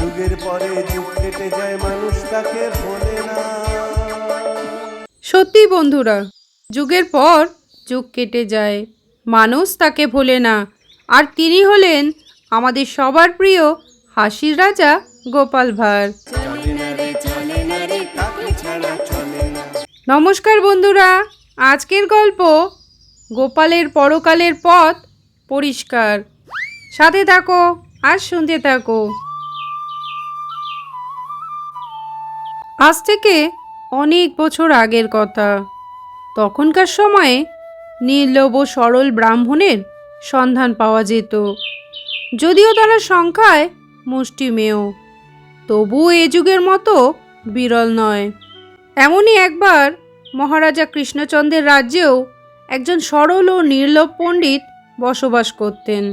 যুগের পরে যুগ কেটে যায়, মানুষ তাকে ভোলে না। সত্যি বন্ধুরা, যুগের পর যুগ কেটে যায়, মানুষ তাকে ভোলে না। আর তিনি হলেন আমাদের সবার প্রিয় হাসির রাজা গোপাল ভাঁড়। নমস্কার বন্ধুরা, আজকের গল্প গোপালের পরকালের পথ পরিষ্কার। সাথে থাকো আর শুনতে থাকো। আজ থেকে অনেক বছর আগের কথা। তখনকার সময়ে নির্লোভ ও সরল ব্রাহ্মণের সন্ধান পাওয়া যেত। যদিও তারা সংখ্যায় মুষ্টিমেয়, তবুও এ যুগের মতো বিরল নয়। এমনই একবার মহারাজা কৃষ্ণচন্দ্রের রাজ্যেও একজন সরল ও নির্লোভ পণ্ডিত বসবাস করতেন।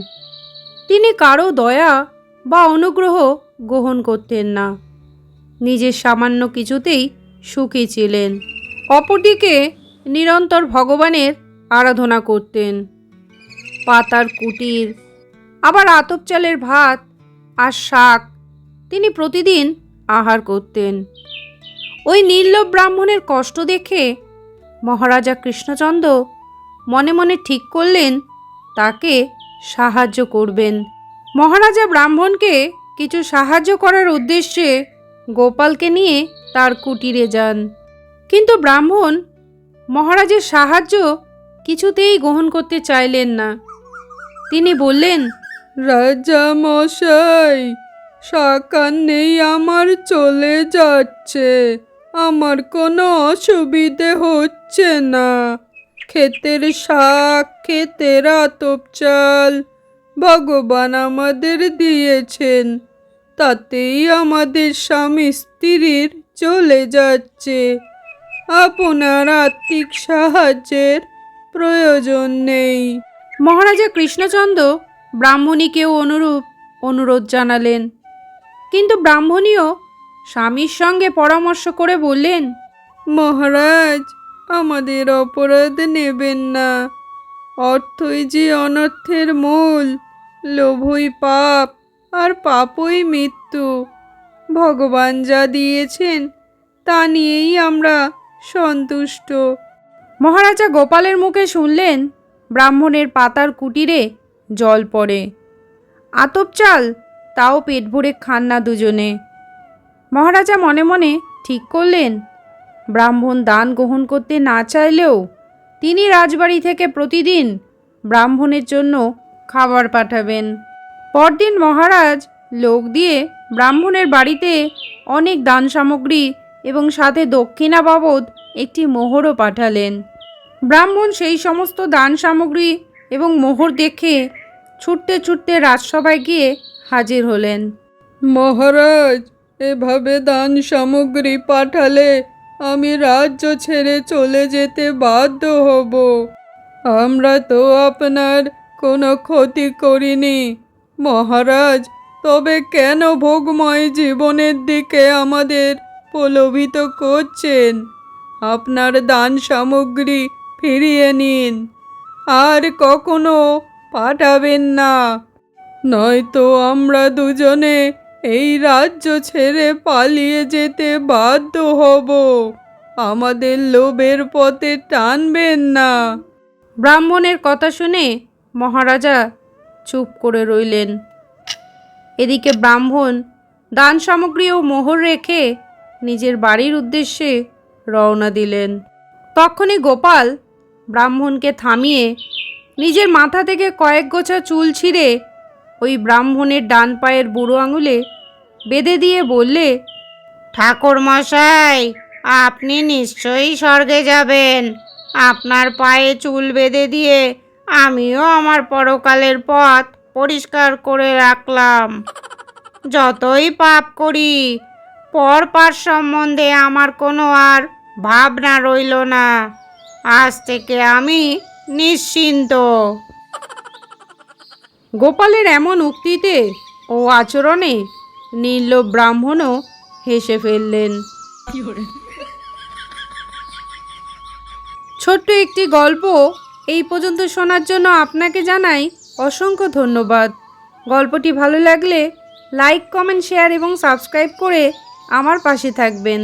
তিনি কারো দয়া বা অনুগ্রহ গ্রহণ করতেন না, নিজের সামান্য কিছুতেই সুখী ছিলেন। অপরদিকে নিরন্তর ভগবানের আরাধনা করতেন। পাতার কুটির, আবার আতপ চালের ভাত আর শাক তিনি প্রতিদিন আহার করতেন। ওই নির্লোভ ব্রাহ্মণের কষ্ট দেখে মহারাজা কৃষ্ণচন্দ্র মনে মনে ঠিক করলেন তাকে সাহায্য করবেন। মহারাজা ব্রাহ্মণকে কিছু সাহায্য করার উদ্দেশ্যে গোপালকে নিয়ে তার কুটিরে যান। কিন্তু ব্রাহ্মণ মহারাজের সাহায্য কিছুতেই গ্রহণ করতে চাইলেন না। তিনি বললেন, রাজা মশাই, শাকার নেই, আমার চলে যাচ্ছে, আমার কোনো অসুবিধে হচ্ছে না। ক্ষেতের শাক, ক্ষেতের আতপ চাল ভগবান আমাদের দিয়েছেন, তাতেই আমাদের স্বামী স্ত্রীর চলে যাচ্ছে। আপনার আর্থিক সাহায্যের প্রয়োজন নেই। মহারাজা কৃষ্ণচন্দ্র ব্রাহ্মণীকেও অনুরোধ জানালেন। কিন্তু ব্রাহ্মণীও স্বামীর সঙ্গে পরামর্শ করে বললেন, মহারাজ, আমাদের অপরাধ নেবেন না। অর্থই যে অনর্থের মূল, লোভই পাপ, আর পাপই মৃত্যু। ভগবান যা দিয়েছেন তা নিয়েই আমরা সন্তুষ্ট। মহারাজা গোপালের মুখে শুনলেন ব্রাহ্মণের পাতার কুটিরে জল পড়ে, আতপ চাল তাও পেট ভরে খান না দুজনে। মহারাজা মনে মনে ঠিক করলেন ব্রাহ্মণ দান গ্রহণ করতে না চাইলেও তিনি রাজবাড়ি থেকে প্রতিদিন ব্রাহ্মণের জন্য খাবার পাঠাবেন। পরদিন মহারাজ লোক দিয়ে ব্রাহ্মণের বাড়িতে অনেক দান সামগ্রী এবং সাথে দক্ষিণা বাবদ একটি মোহরও পাঠালেন। ব্রাহ্মণ সেই সমস্ত দান সামগ্রী এবং মোহর দেখে ছুটতে ছুটতে রাজসভায় গিয়ে হাজির হলেন। মহারাজ, এভাবে দান সামগ্রী পাঠালে আমি রাজ্য ছেড়ে চলে যেতে বাধ্য হব। আমরা তো আপনার কোনো ক্ষতি করিনি। মহারাজ, তবে কেন ভোগময় জীবনের দিকে আমাদের প্রলোভিত করছেন? আপনার দান সামগ্রী ফিরিয়ে নিন, আর কখনো পাঠাবেন না, নয়তো আমরা দুজনে এই রাজ্য ছেড়ে পালিয়ে যেতে বাধ্য হব। আমাদের লোভের পথে টানবেন না। ব্রাহ্মণের কথা শুনে মহারাজা চুপ করে রইলেন। এদিকে ব্রাহ্মণ দান সামগ্রী ও মোহর রেখে নিজের বাড়ির উদ্দেশ্যে রওনা দিলেন। তখনই গোপাল ব্রাহ্মণকে থামিয়ে নিজের মাথা থেকে কয়েক গোছা চুল ছিঁড়ে ওই ব্রাহ্মণের ডান পায়ের বুড়ো আঙুলে বেঁধে দিয়ে বললে, ঠাকুর মশাই, আপনি নিশ্চয়ই স্বর্গে যাবেন। আপনার পায়ে চুল বেঁধে দিয়ে আমিও আমার পরকালের পথ পরিষ্কার করে রাখলাম। যতই পাপ করি, পরপার সম্বন্ধে আমার কোনো আর ভাবনা রইল না। আজ থেকে আমি নিশ্চিন্ত। গোপালের এমন উক্তিতে ও আচরণে নির্লোভ ব্রাহ্মণও হেসে ফেললেন। ছোট্ট একটি গল্প এই পর্যন্ত শোনার জন্য আপনাকে জানাই অসংখ্য ধন্যবাদ। গল্পটি ভালো লাগলে লাইক কমেন্ট শেয়ার এবং সাবস্ক্রাইব করে আমার পাশে থাকবেন।